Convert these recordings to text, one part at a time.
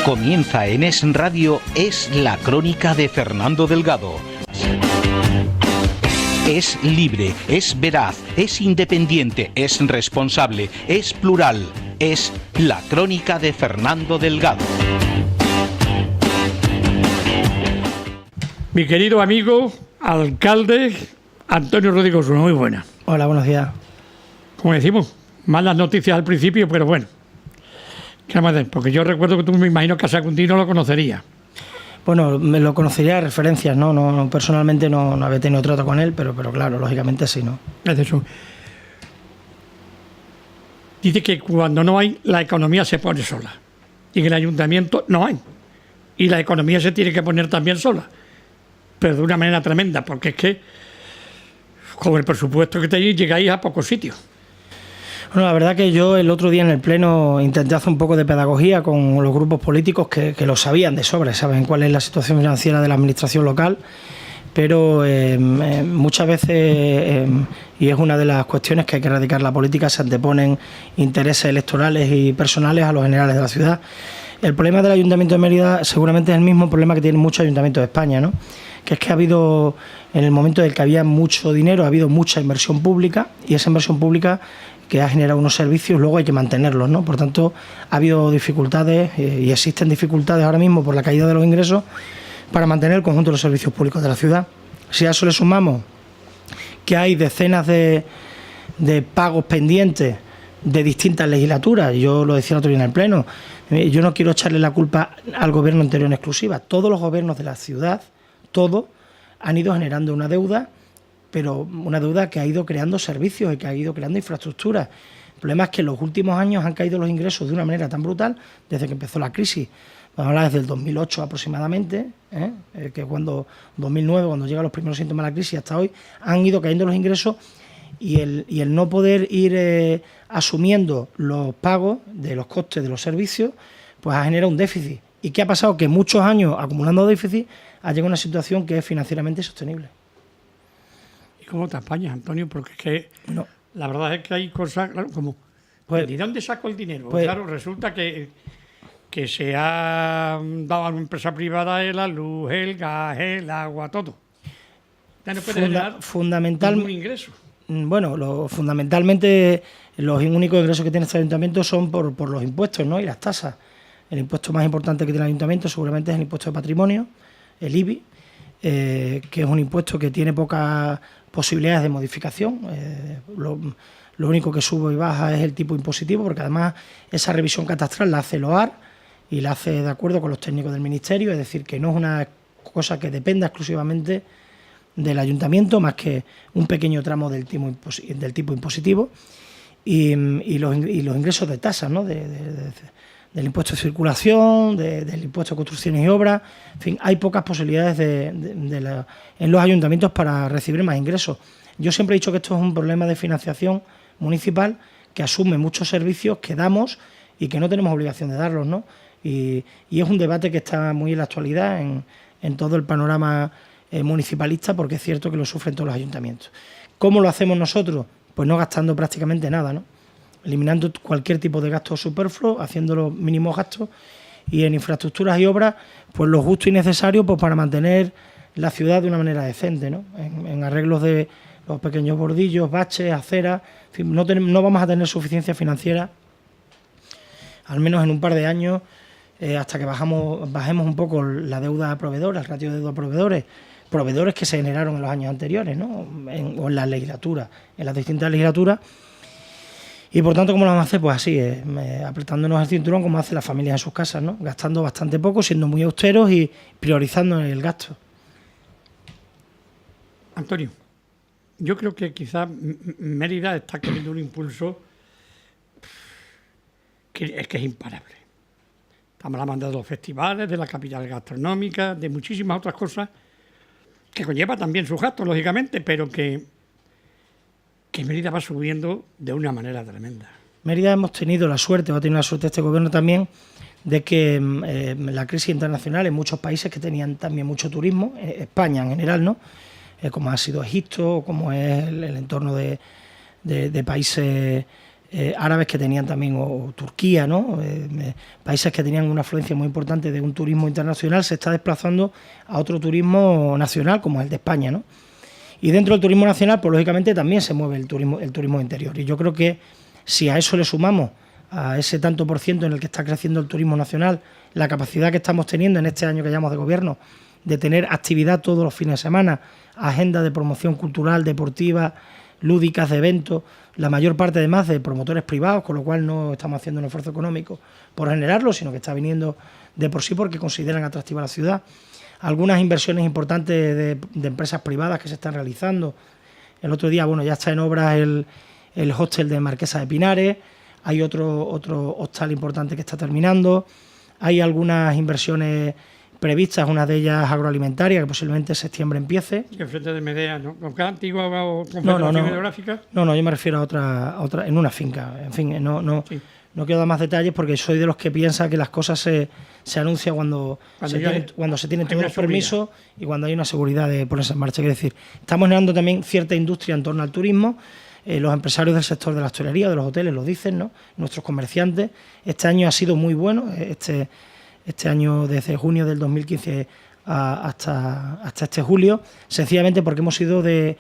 Comienza en Es Radio, Es la Crónica de Fernando Delgado. Es libre, es veraz, es independiente, es responsable, es plural. Es la Crónica de Fernando Delgado. Mi querido amigo, alcalde Antonio Rodrigo Osuna, muy buena. Hola, buenos días. Como decimos, malas noticias al principio, pero bueno. ¿Qué vamos a hacer? Porque yo recuerdo que tú, me imagino que a Saguntino lo conocerías. Bueno, me lo conocería de referencias, ¿no? No personalmente no había tenido trato con él, pero claro, lógicamente sí, ¿no? Es eso. Dice que cuando no hay, la economía se pone sola. Y en el ayuntamiento no hay. Y la economía se tiene que poner también sola. Pero de una manera tremenda, porque es que con el presupuesto que tenéis llegáis a pocos sitios. Bueno, la verdad que yo el otro día en el Pleno intenté hacer un poco de pedagogía con los grupos políticos que lo sabían de sobra, saben cuál es la situación financiera de la administración local, pero muchas veces, y es una de las cuestiones que hay que erradicar la política, se anteponen intereses electorales y personales a los generales de la ciudad. El problema del Ayuntamiento de Mérida seguramente es el mismo problema que tienen muchos ayuntamientos de España, ¿no? Que es que ha habido, en el momento en el que había mucho dinero, ha habido mucha inversión pública, y esa inversión pública que ha generado unos servicios, luego hay que mantenerlos, ¿no? Por tanto, ha habido dificultades y existen dificultades ahora mismo por la caída de los ingresos para mantener el conjunto de los servicios públicos de la ciudad. Si a eso le sumamos que hay decenas de pagos pendientes de distintas legislaturas, yo lo decía el otro día en el Pleno, yo no quiero echarle la culpa al gobierno anterior en exclusiva, todos los gobiernos de la ciudad, todos, han ido generando una deuda, pero una deuda que ha ido creando servicios y que ha ido creando infraestructuras. El problema es que en los últimos años han caído los ingresos de una manera tan brutal, desde que empezó la crisis, vamos a hablar desde el 2008 aproximadamente, que cuando 2009, cuando llegan los primeros síntomas de la crisis, hasta hoy, han ido cayendo los ingresos y el no poder ir asumiendo los pagos de los costes de los servicios, pues ha generado un déficit. ¿Y qué ha pasado? Que muchos años acumulando déficit ha llegado a una situación que es financieramente insostenible. ¿Y cómo te apañas, Antonio? Porque es que la verdad es que hay cosas, claro, como pues, ¿de dónde saco el dinero? Pues, claro, resulta que se ha dado a una empresa privada la luz, el gas, el agua, todo. Ya no puede generar ningún ingreso. Bueno, fundamentalmente los únicos ingresos que tiene este ayuntamiento son por los impuestos, ¿no? Y las tasas. El impuesto más importante que tiene el ayuntamiento seguramente es el impuesto de patrimonio, el IBI, que es un impuesto que tiene pocas posibilidades de modificación. Lo único que sube y baja es el tipo impositivo, porque además esa revisión catastral la hace el OAR y la hace de acuerdo con los técnicos del Ministerio, es decir, que no es una cosa que dependa exclusivamente del ayuntamiento, más que un pequeño tramo del tipo impositivo, y los ingresos de tasas, ¿no? Del impuesto de circulación, del impuesto de construcciones y obras. En fin, hay pocas posibilidades en los ayuntamientos para recibir más ingresos. Yo siempre he dicho que esto es un problema de financiación municipal que asume muchos servicios que damos y que no tenemos obligación de darlos, ¿no? Y es un debate que está muy en la actualidad en todo el panorama municipalista, porque es cierto que lo sufren todos los ayuntamientos. ¿Cómo lo hacemos nosotros? Pues no gastando prácticamente nada, ¿no? Eliminando cualquier tipo de gasto superfluo, haciendo los mínimos gastos, y en infraestructuras y obras, pues lo justo y necesario, pues para mantener la ciudad de una manera decente, ¿no? En arreglos de los pequeños bordillos, baches, aceras, en fin, no vamos a tener suficiencia financiera, al menos en un par de años, hasta que bajemos un poco la deuda a proveedores, el ratio de deuda a proveedores que se generaron en los años anteriores, ¿no? O en las legislaturas, en las distintas legislaturas. Y por tanto, ¿cómo lo vamos a hacer? Pues así, apretándonos el cinturón como hacen las familias en sus casas, ¿no? Gastando bastante poco, siendo muy austeros y priorizando el gasto. Antonio, yo creo que quizás Mérida está teniendo un impulso que es imparable. Estamos hablando de los festivales, de la capital gastronómica, de muchísimas otras cosas que conlleva también sus gastos, lógicamente, pero que Mérida va subiendo de una manera tremenda. Mérida hemos tenido la suerte, va a tener la suerte este gobierno también, de que la crisis internacional en muchos países que tenían también mucho turismo, España en general, ¿no? Como ha sido Egipto, como es el entorno de países árabes que tenían también, o Turquía, ¿no? Países que tenían una afluencia muy importante de un turismo internacional, se está desplazando a otro turismo nacional, como es el de España, ¿no? Y dentro del turismo nacional, pues lógicamente también se mueve el turismo interior. Y yo creo que si a eso le sumamos, a ese tanto por ciento en el que está creciendo el turismo nacional, la capacidad que estamos teniendo en este año que llevamos de gobierno, de tener actividad todos los fines de semana, agenda de promoción cultural, deportiva, lúdicas, de eventos, la mayor parte además de promotores privados, con lo cual no estamos haciendo un esfuerzo económico por generarlo, sino que está viniendo de por sí porque consideran atractiva la ciudad. Algunas inversiones importantes de empresas privadas que se están realizando. El otro día, bueno, ya está en obras el hostel de Marquesa de Pinares, hay otro hostal importante que está terminando, hay algunas inversiones previstas, una de ellas agroalimentaria, que posiblemente en septiembre empiece. Y enfrente de Medea, ¿no? ¿Con cada antigua o confederación hidrográfica? No, yo me refiero a otra en una finca. En fin, no quiero dar más detalles porque soy de los que piensa que las cosas se anuncian cuando se tienen todos los permisos y cuando hay una seguridad de ponerse en marcha. Es decir, estamos generando también cierta industria en torno al turismo. Los empresarios del sector de la hostelería, de los hoteles, lo dicen, ¿no? Nuestros comerciantes. Este año ha sido muy bueno. Este año, desde junio del 2015 hasta este julio, sencillamente porque hemos ido de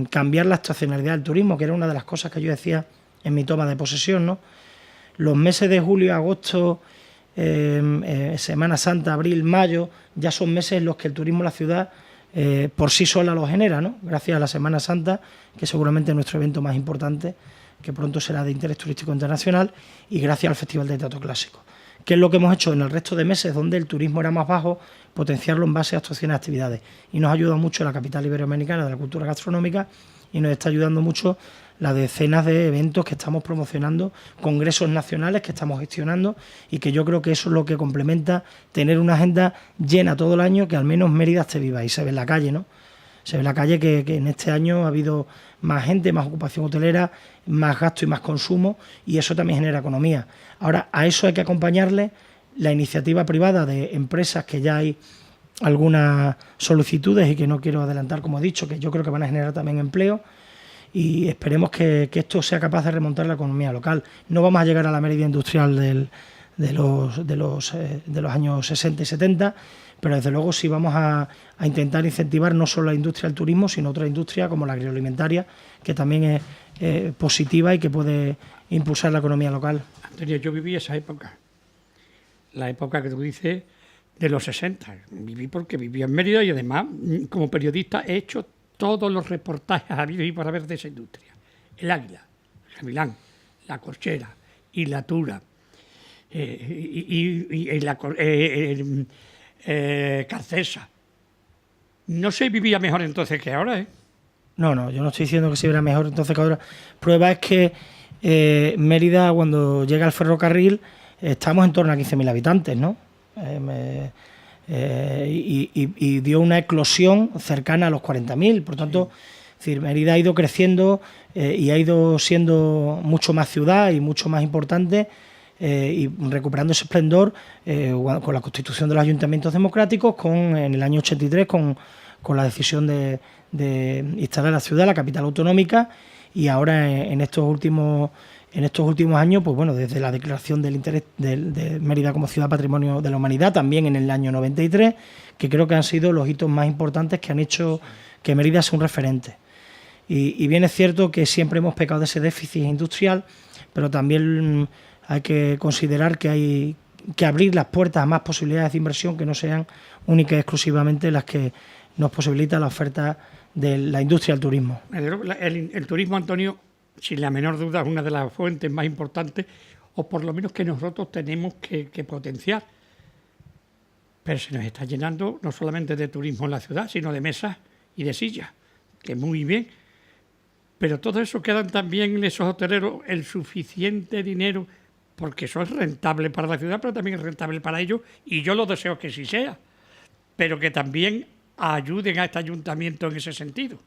cambiar la estacionalidad del turismo, que era una de las cosas que yo decía en mi toma de posesión, ¿no? Los meses de julio, agosto, Semana Santa, abril, mayo, ya son meses en los que el turismo en la ciudad por sí sola lo genera, ¿no? Gracias a la Semana Santa, que seguramente es nuestro evento más importante, que pronto será de interés turístico internacional, y gracias al Festival de Teatro Clásico. ¿Qué es lo que hemos hecho en el resto de meses donde el turismo era más bajo? Potenciarlo en base a actuaciones y actividades. Y nos ha ayudado mucho la capital iberoamericana de la cultura gastronómica y nos está ayudando mucho las decenas de eventos que estamos promocionando, congresos nacionales que estamos gestionando y que yo creo que eso es lo que complementa tener una agenda llena todo el año, que al menos Mérida esté viva y se ve en la calle, ¿no? Se ve en la calle que en este año ha habido más gente, más ocupación hotelera, más gasto y más consumo, y eso también genera economía. Ahora, a eso hay que acompañarle la iniciativa privada de empresas, que ya hay algunas solicitudes y que no quiero adelantar, como he dicho, que yo creo que van a generar también empleo, y esperemos que esto sea capaz de remontar la economía local. No vamos a llegar a la Mérida industrial de los años 60 y 70, pero desde luego sí vamos a intentar incentivar no solo la industria del turismo, sino otra industria como la agroalimentaria, que también es positiva y que puede impulsar la economía local. Antonio, yo viví esa época, la época que tú dices de los 60. Viví porque vivía en Mérida y además, como periodista, he hecho todos los reportajes habidos y por haber de esa industria. El Águila, Gavilán, La Corchera, Isla Tura, Carcesa. No se vivía mejor entonces que ahora, ¿eh? No, yo no estoy diciendo que se viera mejor entonces que ahora. Prueba es que Mérida, cuando llega el ferrocarril, estamos en torno a 15.000 habitantes, ¿no? Y dio una eclosión cercana a los 40.000. Por tanto, es decir, Mérida ha ido creciendo y ha ido siendo mucho más ciudad y mucho más importante, y recuperando ese esplendor con la constitución de los ayuntamientos democráticos, en el año 83 con la decisión de instalar la ciudad, la capital autonómica, y ahora en estos últimos años, pues bueno, desde la declaración del interés de Mérida como ciudad patrimonio de la humanidad, también en el año 93, que creo que han sido los hitos más importantes que han hecho que Mérida sea un referente. Y bien es cierto que siempre hemos pecado de ese déficit industrial, pero también hay que considerar que hay que abrir las puertas a más posibilidades de inversión que no sean únicas y exclusivamente las que nos posibilita la oferta de la industria del turismo. El turismo, Antonio, sin la menor duda, es una de las fuentes más importantes, o por lo menos que nosotros tenemos que potenciar. Pero se nos está llenando no solamente de turismo en la ciudad, sino de mesas y de sillas, que muy bien. Pero todo eso quedan también en esos hoteleros el suficiente dinero porque eso es rentable para la ciudad, pero también es rentable para ellos, y yo lo deseo que sí sea, pero que también ayuden a este ayuntamiento en ese sentido.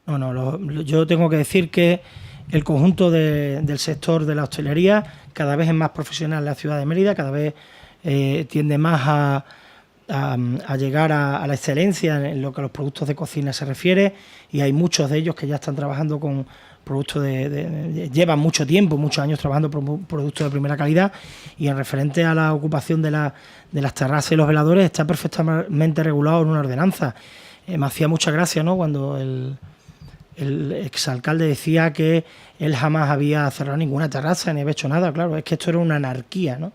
Yo tengo que decir que el conjunto del sector de la hostelería cada vez es más profesional en la ciudad de Mérida, cada vez tiende más a llegar a la excelencia en lo que a los productos de cocina se refiere, y hay muchos de ellos que ya están trabajando con productos llevan mucho tiempo, muchos años trabajando por productos de primera calidad, y en referente a la ocupación de las terrazas y los veladores está perfectamente regulado en una ordenanza. Me hacía mucha gracia, ¿no?, cuando el exalcalde decía que él jamás había cerrado ninguna terraza ni había hecho nada. Claro, es que esto era una anarquía, ¿no?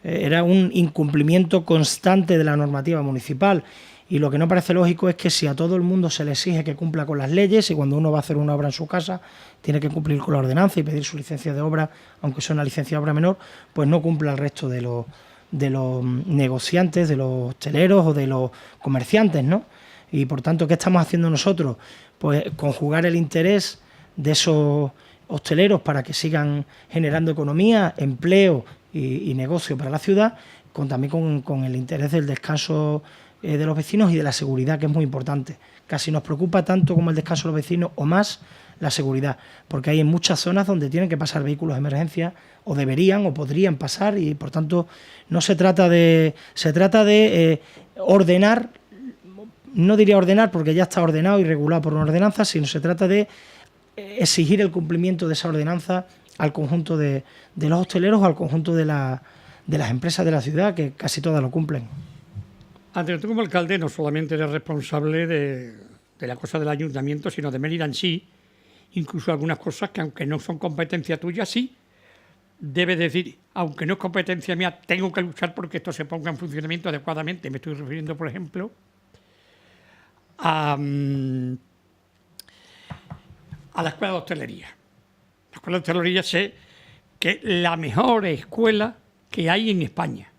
Era un incumplimiento constante de la normativa municipal, y lo que no parece lógico es que si a todo el mundo se le exige que cumpla con las leyes, y cuando uno va a hacer una obra en su casa tiene que cumplir con la ordenanza y pedir su licencia de obra, aunque sea una licencia de obra menor, pues no cumpla el resto de los negociantes, de los hosteleros o de los comerciantes, ¿no? Y por tanto, ¿qué estamos haciendo nosotros? Pues conjugar el interés de esos hosteleros para que sigan generando economía, empleo y negocio para la ciudad, también con el interés del descanso de los vecinos y de la seguridad, que es muy importante. Casi nos preocupa tanto como el descanso de los vecinos o más la seguridad, porque hay en muchas zonas donde tienen que pasar vehículos de emergencia, o deberían o podrían pasar, y por tanto no se trata de ordenar. No diría ordenar porque ya está ordenado y regulado por una ordenanza, sino se trata de exigir el cumplimiento de esa ordenanza al conjunto de los hosteleros o al conjunto de las empresas de la ciudad, que casi todas lo cumplen. Antonio, tú como alcalde no solamente eres responsable de la cosa del ayuntamiento, sino de Mérida en sí, incluso algunas cosas que, aunque no son competencia tuya, sí debes decir, aunque no es competencia mía, tengo que luchar porque esto se ponga en funcionamiento adecuadamente. Me estoy refiriendo, por ejemplo, a la escuela de hostelería. La escuela de hostelería sé que es la mejor escuela que hay en España.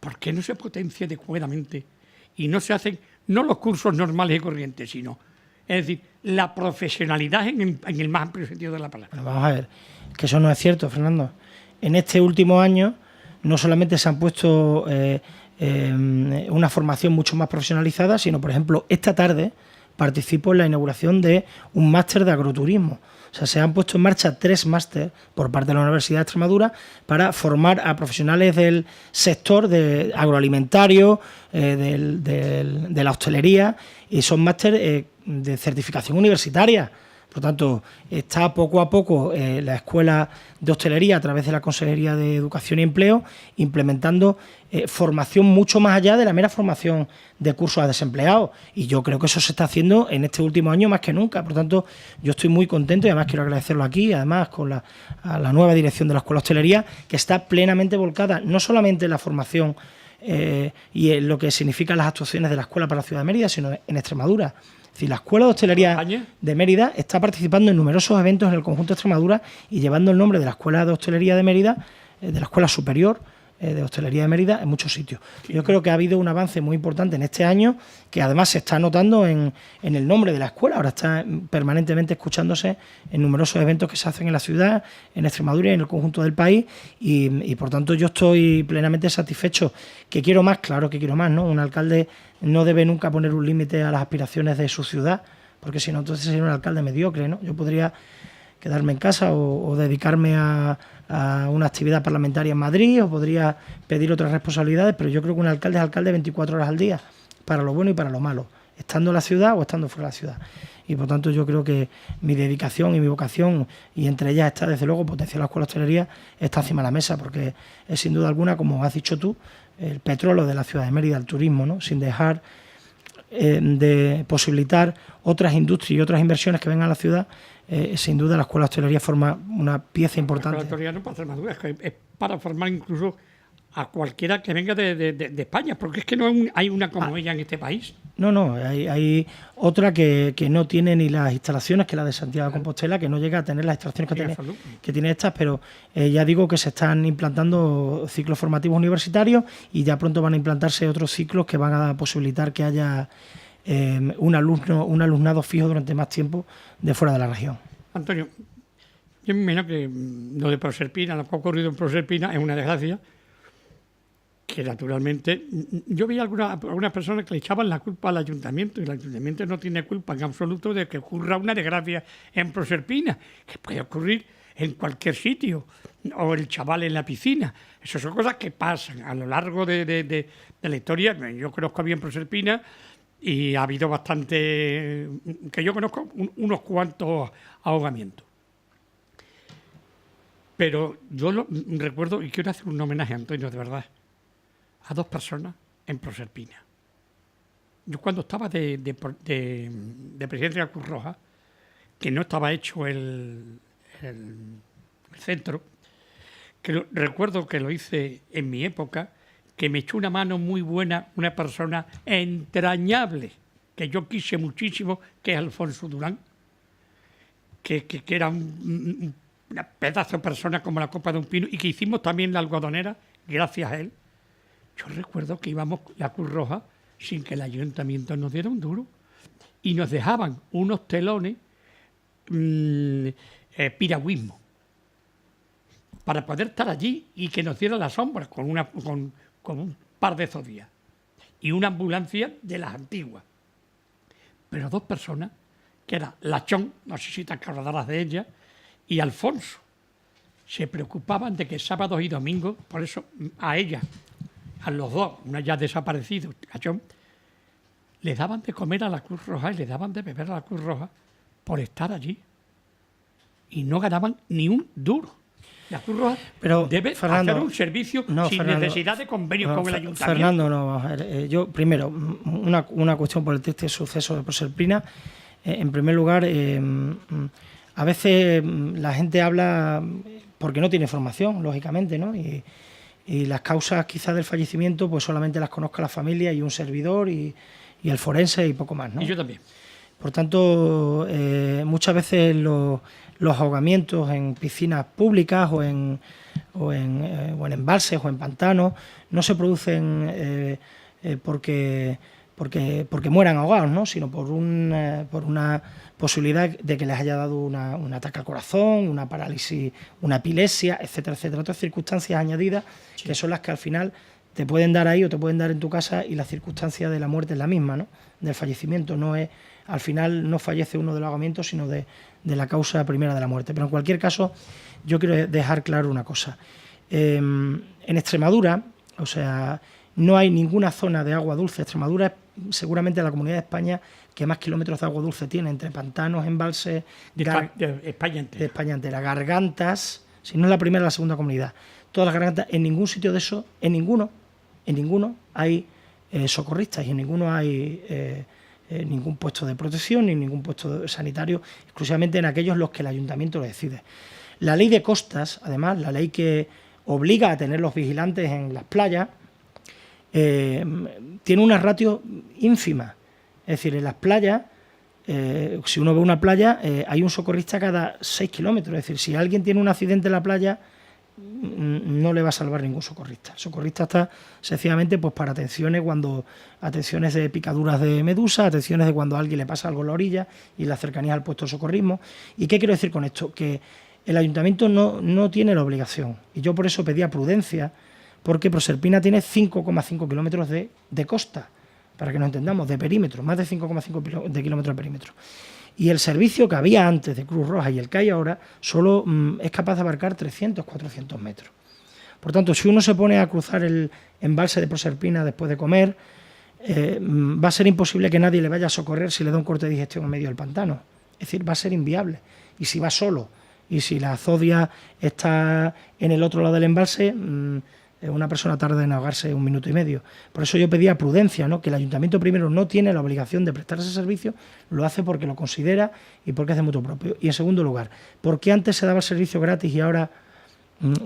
¿Por qué no se potencia adecuadamente y no se hacen no los cursos normales y corrientes, sino, es decir, la profesionalidad en el más amplio sentido de la palabra? Bueno, vamos a ver, que eso no es cierto, Fernando. En este último año no solamente se han puesto una formación mucho más profesionalizada, sino, por ejemplo, esta tarde participo en la inauguración de un máster de agroturismo. O sea, se han puesto en marcha 3 másteres por parte de la Universidad de Extremadura para formar a profesionales del sector de agroalimentario, de la hostelería, y son másteres de certificación universitaria. Por lo tanto, está poco a poco la Escuela de Hostelería, a través de la Consejería de Educación y Empleo, implementando formación mucho más allá de la mera formación de cursos a desempleados. Y yo creo que eso se está haciendo en este último año más que nunca. Por lo tanto, yo estoy muy contento, y además quiero agradecerlo aquí, además a la nueva dirección de la Escuela de Hostelería, que está plenamente volcada no solamente en la formación y en lo que significan las actuaciones de la Escuela para la ciudad de Mérida, sino en Extremadura. Es decir, la Escuela de Hostelería de Mérida está participando en numerosos eventos en el conjunto de Extremadura y llevando el nombre de la Escuela de Hostelería de Mérida, de la Escuela Superior de Hostelería de Mérida, en muchos sitios. Yo creo que ha habido un avance muy importante en este año, que además se está notando en el nombre de la escuela. Ahora está permanentemente escuchándose en numerosos eventos que se hacen en la ciudad, en Extremadura y en el conjunto del país, y por tanto yo estoy plenamente satisfecho. ¿Que quiero más? Claro que quiero más, ¿no? Un alcalde no debe nunca poner un límite a las aspiraciones de su ciudad, porque si no, entonces sería un alcalde mediocre, ¿no? Yo podría quedarme en casa o dedicarme a una actividad parlamentaria en Madrid, o podría pedir otras responsabilidades, pero yo creo que un alcalde es alcalde 24 horas al día, para lo bueno y para lo malo, estando en la ciudad o estando fuera de la ciudad. Y por tanto yo creo que mi dedicación y mi vocación, y entre ellas está desde luego potenciar la Escuela de Hostelería, está encima de la mesa, porque es sin duda alguna, como has dicho tú, el petróleo de la ciudad de Mérida, el turismo, ¿no? Sin dejar de posibilitar otras industrias y otras inversiones que vengan a la ciudad. Sin duda la Escuela de Hostelería forma una pieza importante. La Escuela de Hostelería no para Extremadura, es para formar incluso a cualquiera que venga de España, porque es que no hay una como ella en este país. No, hay otra que no tiene ni las instalaciones, que es la de Santiago de Compostela, que no llega a tener las instalaciones que tiene estas, pero ya digo que se están implantando ciclos formativos universitarios, y ya pronto van a implantarse otros ciclos que van a posibilitar que haya un alumnado fijo durante más tiempo de fuera de la región. Antonio, Yo me imagino que lo de Proserpina, lo que ha ocurrido en Proserpina es una desgracia que naturalmente yo vi algunas personas que le echaban la culpa al ayuntamiento y el ayuntamiento no tiene culpa en absoluto de que ocurra una desgracia en Proserpina, que puede ocurrir en cualquier sitio, o el chaval en la piscina. Esas son cosas que pasan a lo largo de la historia. Yo conozco bien Proserpina y ha habido bastante, que yo conozco, unos cuantos ahogamientos. Pero yo recuerdo, y quiero hacer un homenaje a Antonio, de verdad, a 2 personas en Proserpina. Yo cuando estaba de presidente de la Cruz Roja, que no estaba hecho el centro, que recuerdo que lo hice en mi época, que me echó una mano muy buena una persona entrañable, que yo quise muchísimo, que es Alfonso Durán, que era una pedazo de persona como la copa de un pino, y que hicimos también la algodonera gracias a él. Yo recuerdo que íbamos la Cruz Roja sin que el ayuntamiento nos diera un duro y nos dejaban unos telones piragüismo para poder estar allí y que nos diera la sombra con un par de zodias y una ambulancia de las antiguas. Pero 2 personas, que era Lachón, no sé si te acordarás de ella, y Alfonso, se preocupaban de que sábados y domingos, por eso a ella, a los 2, una ya desaparecido, Lachón, le daban de comer a la Cruz Roja y le daban de beber a la Cruz Roja por estar allí. Y no ganaban ni un duro. La Cruz Roja debe hacer un servicio sin necesidad de convenio con el ayuntamiento. Fernando, no. Yo, primero, una cuestión por el triste suceso de Proserpina. En primer lugar, a veces la gente habla porque no tiene formación, lógicamente, ¿no? Y las causas quizás del fallecimiento pues solamente las conozca la familia y un servidor y el forense y poco más, ¿no? Y yo también. Por tanto, muchas veces los ahogamientos en piscinas públicas o en embalses o en pantanos no se producen porque mueran ahogados, ¿no? Sino por una posibilidad de que les haya dado un ataque al corazón, una parálisis, una epilepsia, etcétera, etcétera. Otras circunstancias añadidas que son las que al final te pueden dar ahí o te pueden dar en tu casa, y la circunstancia de la muerte es la misma, ¿no? Del fallecimiento. No es, al final no fallece uno del ahogamiento, sino de la causa primera de la muerte. Pero en cualquier caso, yo quiero dejar claro una cosa. En Extremadura, o sea, no hay ninguna zona de agua dulce. Extremadura es seguramente la comunidad de España que más kilómetros de agua dulce tiene, entre pantanos, embalses, de España entera, gargantas. Si no es la primera, la segunda comunidad. Todas las gargantas, en ningún sitio de eso, en ninguno hay socorristas, y en ninguno hay ningún puesto de protección ni ningún puesto sanitario, exclusivamente en aquellos los que el ayuntamiento lo decide. La ley de costas, además, la ley que obliga a tener los vigilantes en las playas, tiene una ratio ínfima. Es decir, en las playas, si uno ve una playa, hay un socorrista cada 6 kilómetros. Es decir, si alguien tiene un accidente en la playa, no le va a salvar ningún socorrista. El socorrista está sencillamente pues para atenciones de picaduras de medusa, atenciones de cuando a alguien le pasa algo en la orilla y la cercanía al puesto de socorrismo. ¿Y qué quiero decir con esto? Que el ayuntamiento no tiene la obligación, y yo por eso pedía prudencia, porque Proserpina tiene 5,5 kilómetros de costa, para que nos entendamos, de perímetro, más de 5,5 de kilómetros de perímetro. Y el servicio que había antes de Cruz Roja y el que hay ahora solo es capaz de abarcar 300, 400 metros. Por tanto, si uno se pone a cruzar el embalse de Proserpina después de comer, va a ser imposible que nadie le vaya a socorrer si le da un corte de digestión en medio del pantano. Es decir, va a ser inviable. Y si va solo, y si la zodia está en el otro lado del embalse, una persona tarda en ahogarse 1 minuto y medio. Por eso yo pedía prudencia, ¿no? Que el ayuntamiento primero no tiene la obligación de prestar ese servicio, lo hace porque lo considera y porque es de mutuo propio. Y en segundo lugar, ¿por qué antes se daba el servicio gratis y ahora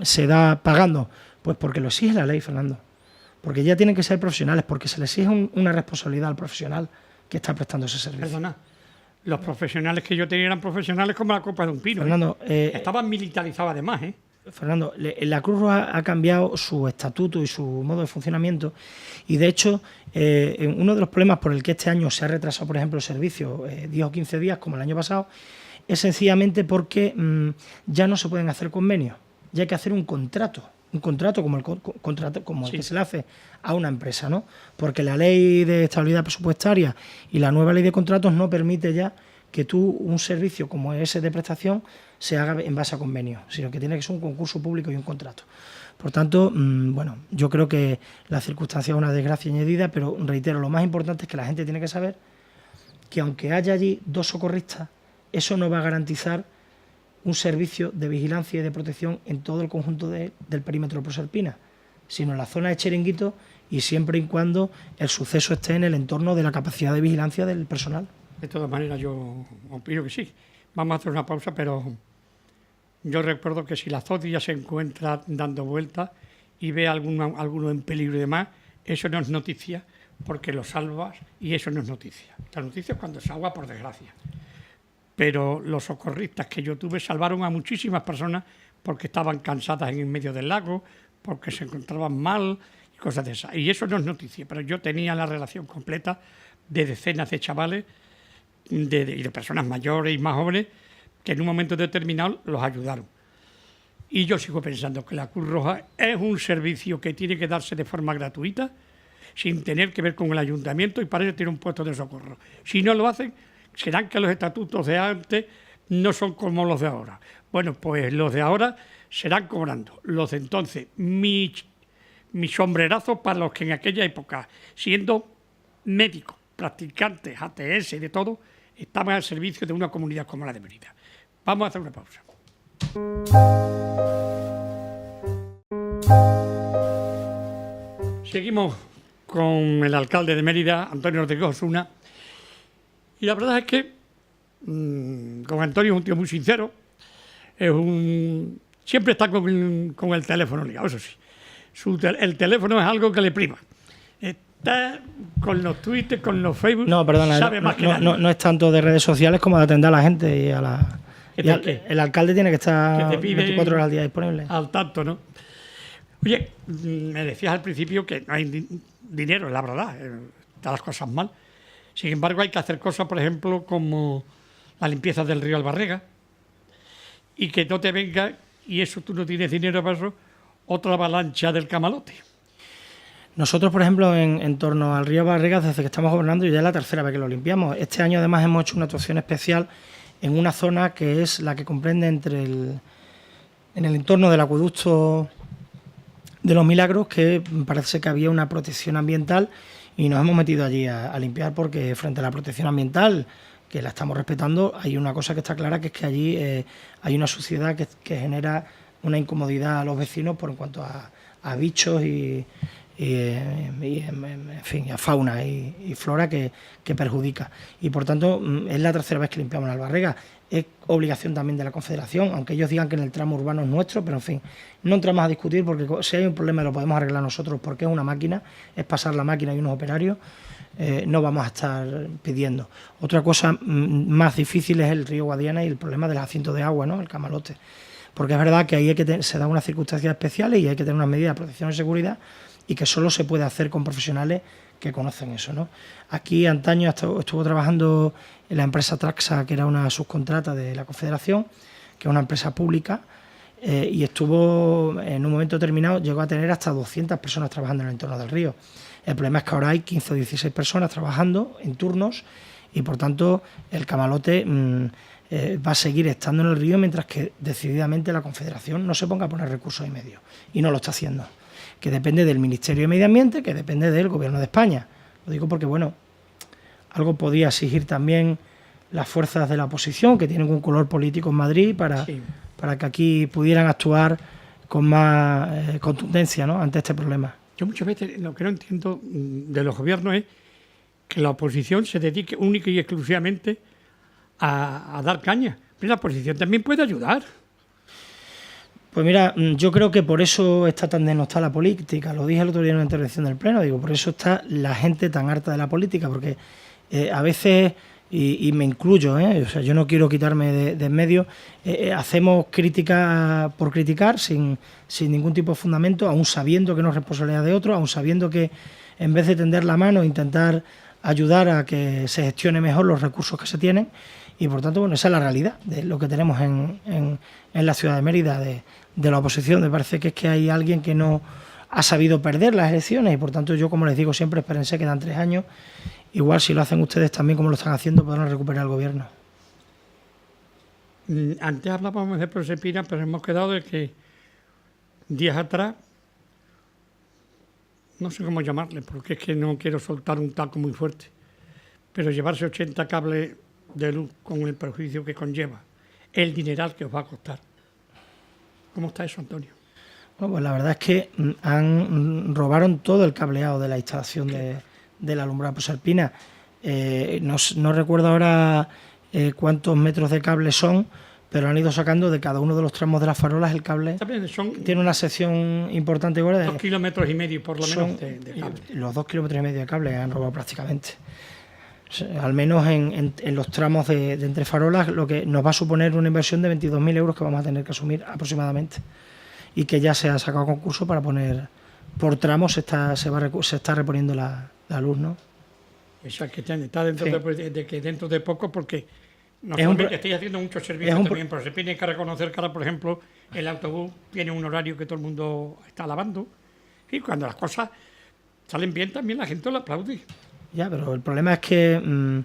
se da pagando? Pues porque lo exige la ley, Fernando. Porque ya tienen que ser profesionales, porque se le exige una responsabilidad al profesional que está prestando ese servicio. Perdona, los profesionales que yo tenía eran profesionales como la copa de un pino. Fernando, estaban militarizados además, ¿eh? Fernando, la Cruz Roja ha cambiado su estatuto y su modo de funcionamiento, y de hecho uno de los problemas por el que este año se ha retrasado, por ejemplo, el servicio 10 o 15 días, como el año pasado, es sencillamente porque ya no se pueden hacer convenios, ya hay que hacer un contrato como el que se le hace a una empresa, ¿no? Porque la ley de estabilidad presupuestaria y la nueva ley de contratos no permite ya que un servicio como ese de prestación se haga en base a convenios, sino que tiene que ser un concurso público y un contrato. Por tanto, bueno, yo creo que la circunstancia es una desgracia añadida, pero reitero, lo más importante es que la gente tiene que saber que aunque haya allí 2 socorristas, eso no va a garantizar un servicio de vigilancia y de protección en todo el conjunto del perímetro de Proserpina, sino en la zona de chiringuitos y siempre y cuando el suceso esté en el entorno de la capacidad de vigilancia del personal. De todas maneras, yo opino que sí. Vamos a hacer una pausa, pero yo recuerdo que si la Zodiac se encuentra dando vueltas y ve alguno en peligro y demás, eso no es noticia, porque lo salvas y eso no es noticia. La noticia es cuando se ahoga, por desgracia. Pero los socorristas que yo tuve salvaron a muchísimas personas porque estaban cansadas en el medio del lago, porque se encontraban mal y cosas de esas. Y eso no es noticia, pero yo tenía la relación completa de decenas de chavales y de personas mayores y más jóvenes que en un momento determinado los ayudaron. Y yo sigo pensando que la Cruz Roja es un servicio que tiene que darse de forma gratuita, sin tener que ver con el ayuntamiento, y para ello tiene un puesto de socorro. Si no lo hacen, serán que los estatutos de antes no son como los de ahora. Bueno, pues los de ahora serán cobrando. Los de entonces, mi sombrerazo para los que en aquella época, siendo médicos, practicantes, ATS y de todo, estaban al servicio de una comunidad como la de Mérida. Vamos a hacer una pausa. Seguimos con el alcalde de Mérida, Antonio Rodríguez Osuna, y la verdad es que con Antonio es un tío muy sincero, siempre está con el teléfono ligado, eso sí. El teléfono es algo que le prima. Está con los Twitter, con los Facebook, no, perdona, sabe más que nadie. No es tanto de redes sociales como de atender a la gente y a la... el alcalde tiene que estar 24 horas al día disponible. Al tanto, ¿no? Oye, me decías al principio que no hay dinero, la verdad, están las cosas mal. Sin embargo, hay que hacer cosas, por ejemplo, como la limpieza del río Albarrega, y que no te venga, y eso tú no tienes dinero para eso, otra avalancha del Camalote. Nosotros, por ejemplo, en torno al río Albarrega, desde que estamos gobernando, ya es la tercera vez que lo limpiamos. Este año, además, hemos hecho una actuación especial en una zona que es la que comprende en el entorno del acueducto de los Milagros, que parece que había una protección ambiental, y nos hemos metido allí a limpiar, porque frente a la protección ambiental, que la estamos respetando, hay una cosa que está clara, que es que allí hay una suciedad que genera una incomodidad a los vecinos por en cuanto a bichos y en fin, a fauna y flora que perjudica. Y por tanto, es la tercera vez que limpiamos la Albarrega. Es obligación también de la Confederación, aunque ellos digan que en el tramo urbano es nuestro, pero en fin, no entramos a discutir, porque si hay un problema lo podemos arreglar nosotros, porque es una máquina, es pasar la máquina y unos operarios, no vamos a estar pidiendo. Otra cosa más difícil es el río Guadiana y el problema del jacinto de agua, ¿no? El Camalote, porque es verdad que ahí se dan unas circunstancias especiales y hay que tener unas medidas de protección y seguridad, y que solo se puede hacer con profesionales que conocen eso, ¿no? Aquí antaño estuvo trabajando en la empresa Traxa, que era una subcontrata de la Confederación, que es una empresa pública, y estuvo en un momento determinado, llegó a tener hasta 200 personas trabajando en el entorno del río. El problema es que ahora hay 15 o 16 personas trabajando en turnos, y por tanto el Camalote va a seguir estando en el río mientras que decididamente la Confederación no se ponga a poner recursos y medios, y no lo está haciendo, que depende del Ministerio de Medio Ambiente, que depende del Gobierno de España. Lo digo porque, bueno, algo podía exigir también las fuerzas de la oposición, que tienen un color político en Madrid, para que aquí pudieran actuar con más contundencia, ¿no?, ante este problema. Yo muchas veces lo que no entiendo de los gobiernos es que la oposición se dedique única y exclusivamente a dar caña. Pero la oposición también puede ayudar. Pues mira, yo creo que por eso está tan denostada la política. Lo dije el otro día en una intervención del Pleno, digo, por eso está la gente tan harta de la política, porque a veces, y me incluyo, o sea, yo no quiero quitarme de en medio, hacemos crítica por criticar, sin ningún tipo de fundamento, aún sabiendo que no es responsabilidad de otros, aún sabiendo que en vez de tender la mano, intentar ayudar a que se gestione mejor los recursos que se tienen, Y por tanto, bueno, esa es la realidad de lo que tenemos en la ciudad de Mérida, de la oposición. Me parece que es que hay alguien que no ha sabido perder las elecciones y por tanto yo, como les digo siempre, espérense, quedan 3 años. Igual si lo hacen ustedes también como lo están haciendo, podrán recuperar el gobierno. Antes hablábamos de Proserpina, pero hemos quedado de que días atrás, no sé cómo llamarle, porque es que no quiero soltar un taco muy fuerte, pero llevarse 80 cables de luz con el perjuicio que conlleva, el dineral que os va a costar. ¿Cómo está eso, Antonio? Bueno, pues la verdad es que robaron todo el cableado de la instalación de la alumbrada Proserpina. No recuerdo ahora cuántos metros de cable son, pero han ido sacando de cada uno de los tramos de las farolas el cable. Tiene una sección importante ahora de 2,5 kilómetros por lo menos de cable. Los 2,5 kilómetros de cable han robado prácticamente. Al menos en los tramos de entre farolas, lo que nos va a suponer una inversión de 22.000 euros que vamos a tener que asumir aproximadamente. Y que ya se ha sacado concurso para poner por tramos, se está reponiendo la luz, ¿no? Eso que está dentro, sí, de que dentro de poco, porque no solamente estáis haciendo muchos servicios también, pero se tiene que reconocer que ahora, por ejemplo, el autobús tiene un horario que todo el mundo está alabando, y cuando las cosas salen bien también la gente lo aplaude. Ya, pero el problema es que,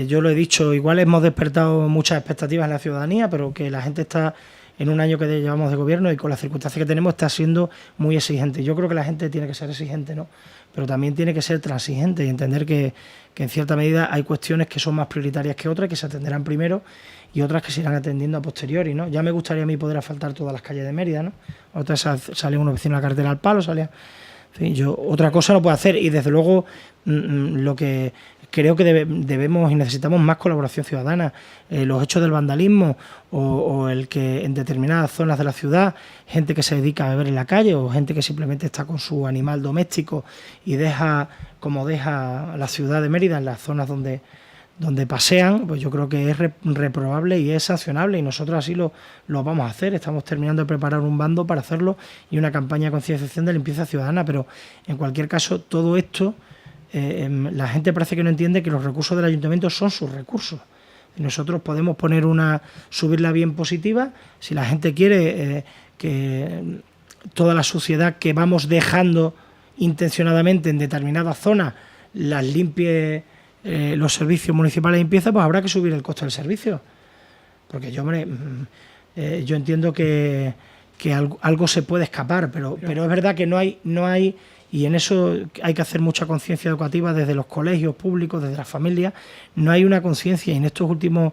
yo lo he dicho, igual hemos despertado muchas expectativas en la ciudadanía, pero que la gente está, en un año que llevamos de gobierno y con las circunstancias que tenemos, está siendo muy exigente. Yo creo que la gente tiene que ser exigente, ¿no? Pero también tiene que ser transigente y entender que en cierta medida hay cuestiones que son más prioritarias que otras, que se atenderán primero y otras que se irán atendiendo a posteriori, ¿no? Ya me gustaría a mí poder asfaltar todas las calles de Mérida, ¿no? Otras salían unos vecinos a la carretera al palo, salían... En fin, yo otra cosa no puedo hacer y desde luego lo que creo que debemos y necesitamos más colaboración ciudadana. Los hechos del vandalismo o el que en determinadas zonas de la ciudad gente que se dedica a beber en la calle o gente que simplemente está con su animal doméstico y deja la ciudad de Mérida en las zonas donde pasean, pues yo creo que es reprobable y es sancionable y nosotros así lo vamos a hacer. Estamos terminando de preparar un bando para hacerlo y una campaña de concienciación de limpieza ciudadana, pero en cualquier caso todo esto, la gente parece que no entiende que los recursos del ayuntamiento son sus recursos. Nosotros podemos subirla bien positiva, si la gente quiere que toda la suciedad que vamos dejando intencionadamente en determinadas zonas las limpie los servicios municipales de limpieza, pues habrá que subir el coste del servicio. Porque yo entiendo que algo se puede escapar, pero es verdad que no hay, y en eso hay que hacer mucha conciencia educativa desde los colegios públicos, desde las familias, no hay una conciencia y en estos últimos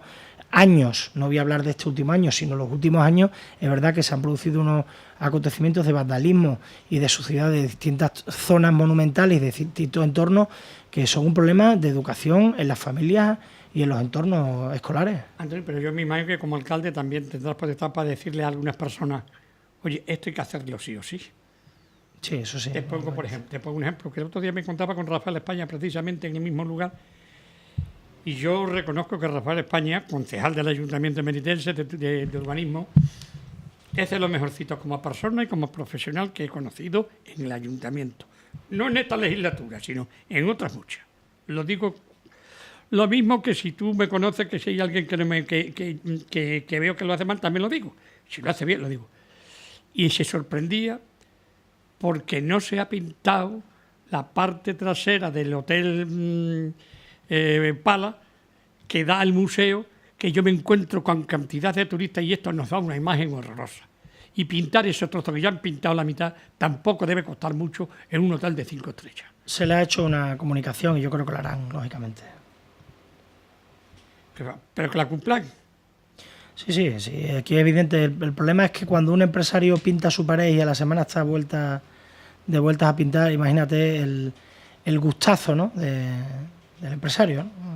años, no voy a hablar de este último año, sino los últimos años, es verdad que se han producido unos acontecimientos de vandalismo y de suciedad de distintas zonas monumentales y de distintos entornos que son un problema de educación en las familias y en los entornos escolares. Antonio, pero yo me imagino que como alcalde también tendrás potestad para decirle a algunas personas, oye, esto hay que hacerlo sí o sí. Sí, eso sí. Te pongo un ejemplo, que el otro día me contaba con Rafael España, precisamente en el mismo lugar, y yo reconozco que Rafael España, concejal del Ayuntamiento meritense de Urbanismo, es de lo mejorcito como persona y como profesional que he conocido en el Ayuntamiento. No en esta legislatura, sino en otras muchas. Lo digo lo mismo que si tú me conoces, que si hay alguien que veo que lo hace mal, también lo digo. Si lo hace bien, lo digo. Y se sorprendía porque no se ha pintado la parte trasera del Hotel Pala, que da al museo, que yo me encuentro con cantidad de turistas y esto nos da una imagen horrorosa. Y pintar ese trozo que ya han pintado la mitad tampoco debe costar mucho en un hotel de 5 estrellas. Se le ha hecho una comunicación y yo creo que lo harán, lógicamente. Pero que la cumplan. Sí, aquí es evidente. El problema es que cuando un empresario pinta su pared y a la semana está de vueltas a pintar, imagínate el gustazo, ¿no? del empresario, ¿no?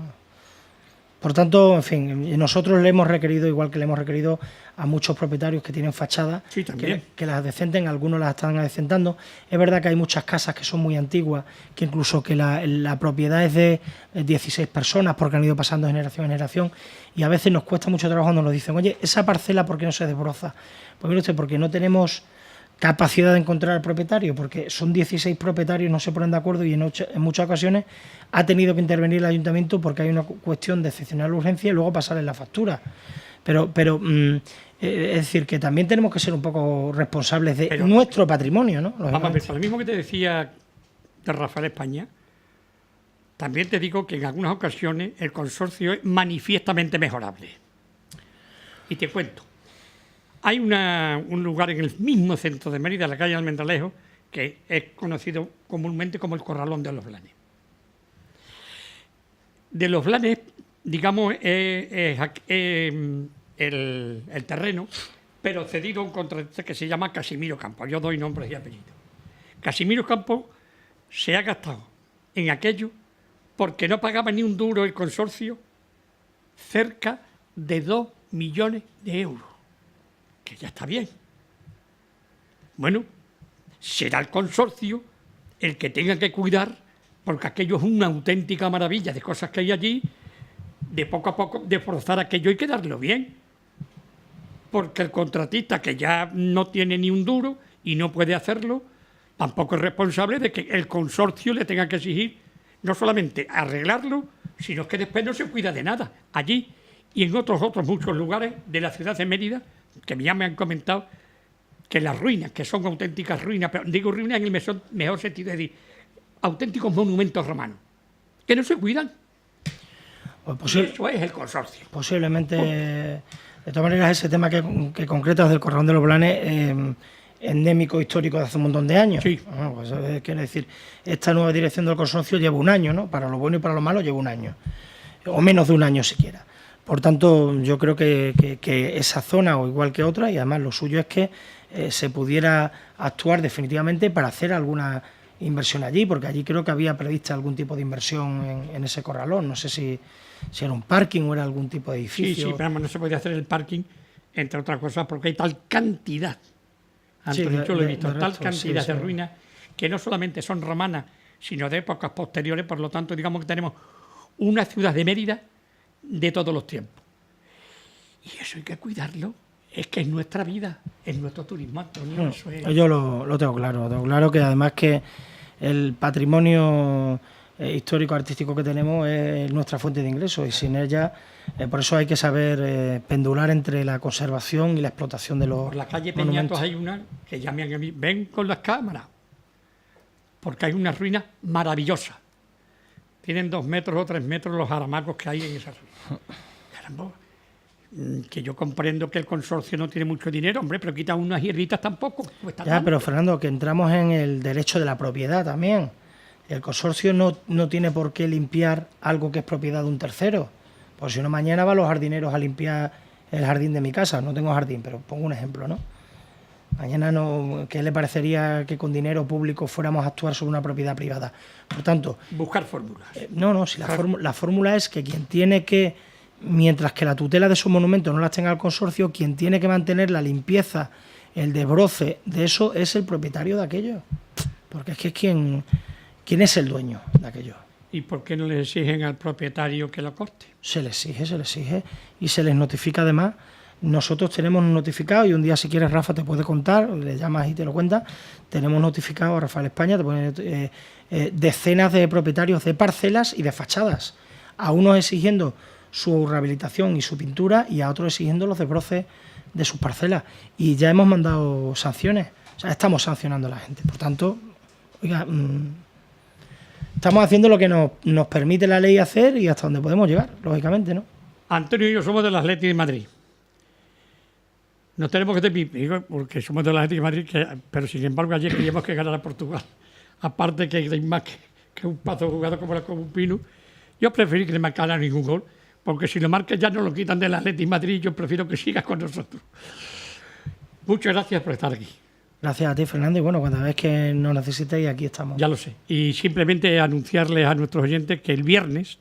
Por tanto, en fin, nosotros le hemos requerido, igual que le hemos requerido a muchos propietarios que tienen fachadas, sí, que las adecenten, algunos las están adecentando. Es verdad que hay muchas casas que son muy antiguas, que incluso que la propiedad es de 16 personas porque han ido pasando de generación en generación y a veces nos cuesta mucho trabajo cuando nos dicen, oye, esa parcela, ¿por qué no se desbroza? Pues mire usted, porque no tenemos capacidad de encontrar al propietario, porque son 16 propietarios, no se ponen de acuerdo y en muchas ocasiones ha tenido que intervenir el ayuntamiento porque hay una cuestión de excepcional urgencia y luego pasarle la factura. Pero es decir, que también tenemos que ser un poco responsables de nuestro patrimonio, ¿no? Vamos a ver, lo mismo que te decía de Rafael España, también te digo que en algunas ocasiones el consorcio es manifiestamente mejorable. Y te cuento. Hay un lugar en el mismo centro de Mérida, la calle Almendralejo, que es conocido comúnmente como el Corralón de los Blanes. De los Blanes, digamos, es el terreno, pero cedido a un contratista que se llama Casimiro Campos. Yo doy nombres y apellidos. Casimiro Campos se ha gastado en aquello, porque no pagaba ni un duro el consorcio, cerca de 2 millones de euros. Que ya está bien. Bueno, será el consorcio el que tenga que cuidar, porque aquello es una auténtica maravilla de cosas que hay allí, de poco a poco desbrozar aquello y quedarlo bien. Porque el contratista, que ya no tiene ni un duro y no puede hacerlo, tampoco es responsable de que el consorcio le tenga que exigir no solamente arreglarlo, sino que después no se cuida de nada. Allí y en otros muchos lugares de la ciudad de Mérida, que ya me han comentado que las ruinas, que son auténticas ruinas, pero digo ruinas en el mejor sentido, es decir, auténticos monumentos romanos, que no se cuidan. Pues eso es el consorcio. Posiblemente, de todas maneras, ese tema que concretas del Corralón de los Blanes, endémico histórico de hace un montón de años. Sí. Pues, quiere decir, esta nueva dirección del consorcio lleva un año, ¿no? Para lo bueno y para lo malo lleva un año, o menos de un año siquiera. Por tanto, yo creo que esa zona, o igual que otra, y además lo suyo es que se pudiera actuar definitivamente para hacer alguna inversión allí, porque allí creo que había prevista algún tipo de inversión en ese corralón. No sé si era un parking o era algún tipo de edificio. Sí, pero no se podía hacer el parking, entre otras cosas, porque hay tal cantidad, Antonio, yo lo he visto, tal cantidad de ruinas, que no solamente son romanas, sino de épocas posteriores. Por lo tanto, digamos que tenemos una ciudad de Mérida de todos los tiempos. Y eso hay que cuidarlo. Es que es nuestra vida, es nuestro turismo, Antonio. Eso es... Yo lo tengo claro que además que el patrimonio histórico artístico que tenemos es nuestra fuente de ingresos, y sin ella, por eso hay que saber pendular entre la conservación y la explotación de los Por la calle monumentos. Peñatos hay una que llaman a mí, ven con las cámaras, porque hay unas ruinas maravillosas. Tienen 2 metros o 3 metros los aramacos que hay en esas ruinas. Caramba, que yo comprendo que el consorcio no tiene mucho dinero, hombre, pero quita unas hierbitas tampoco. Ya, pero Fernando, que entramos en el derecho de la propiedad también. El consorcio no tiene por qué limpiar algo que es propiedad de un tercero. Pues si no, mañana van los jardineros a limpiar el jardín de mi casa. No tengo jardín, pero pongo un ejemplo, ¿no? Mañana no, ¿qué le parecería que con dinero público fuéramos a actuar sobre una propiedad privada? Por tanto... Buscar fórmulas. Si la fórmula es que quien tiene que, mientras que la tutela de esos monumentos no las tenga el consorcio, quien tiene que mantener la limpieza, el desbroce de eso es el propietario de aquello. Porque es que es quien es el dueño de aquello. ¿Y por qué no le exigen al propietario que lo corte? Se le exige y se les notifica además. Nosotros tenemos notificado, y un día si quieres Rafa te puede contar, le llamas y te lo cuenta, tenemos notificado a Rafael España, te pone, decenas de propietarios de parcelas y de fachadas, a unos exigiendo su rehabilitación y su pintura y a otros exigiendo los desbroces de sus parcelas, y ya hemos mandado sanciones, o sea, estamos sancionando a la gente. Por tanto, oiga, estamos haciendo lo que nos permite la ley hacer y hasta donde podemos llegar, lógicamente, ¿no? Antonio y yo somos del Athletic de Madrid. No tenemos que tener, porque somos del Athletic de Madrid, pero sin embargo ayer queríamos que ganara Portugal. Aparte que hay más que un paso jugado como un pino. Yo preferí que le marcara ningún gol, porque si lo marques ya no lo quitan del Athletic de Madrid. Yo prefiero que sigas con nosotros. Muchas gracias por estar aquí. Gracias a ti, Fernando, y bueno, cada vez que nos necesitéis, aquí estamos. Ya lo sé. Y simplemente anunciarles a nuestros oyentes que el viernes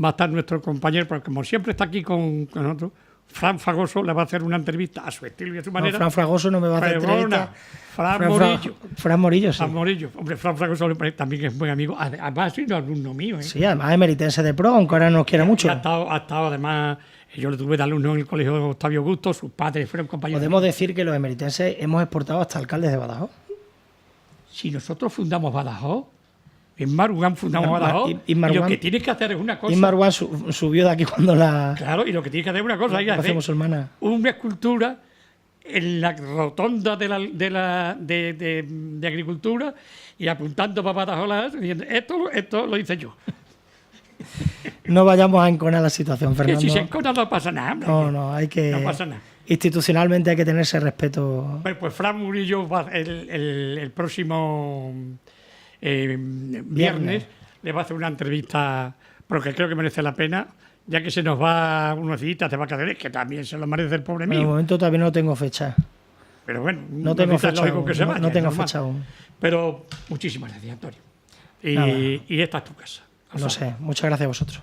va a estar nuestro compañero, porque como siempre está aquí con nosotros, Fran Fragoso le va a hacer una entrevista a su estilo y a su manera. No, Fran Fragoso no me va a hacer entrevista. Fran Morillo. Fran Morillo, sí. Fran Morillo. Hombre, Fran Fragoso también es buen amigo. Además ha sido alumno mío. Sí, además es meritense de pro, aunque ahora nos quiera mucho. Ha estado además Yo le tuve de alumno en el colegio de Octavio Augusto, sus padres fueron compañeros. Podemos decir que los emeritenses hemos exportado hasta alcaldes de Badajoz. Si nosotros fundamos Badajoz, en Marugán fundamos Badajoz, y lo que tienes que hacer es una cosa. Y Marwan subió de aquí cuando la Claro, y lo que tienes que hacer es una cosa, hay que hacer musulmana. una escultura en la rotonda de agricultura y apuntando para Badajoz, diciendo, esto lo hice yo. No vayamos a enconar la situación, Que Fernando. si se encona no pasa nada, hombre. No, hay que... No pasa nada. Institucionalmente hay que tener ese respeto. Bueno, pues Fran Murillo el próximo viernes le va a hacer una entrevista, porque creo que merece la pena, ya que se nos va unos días de vacaciones, que también se lo merece el pobre En el mío. momento todavía no tengo fecha. Pero bueno, No tengo es fecha lógico aún. que se vaya, No tengo es normal. fecha aún. Pero muchísimas gracias, Antonio. Nada. Y esta es tu casa. Lo sé. Muchas gracias a vosotros.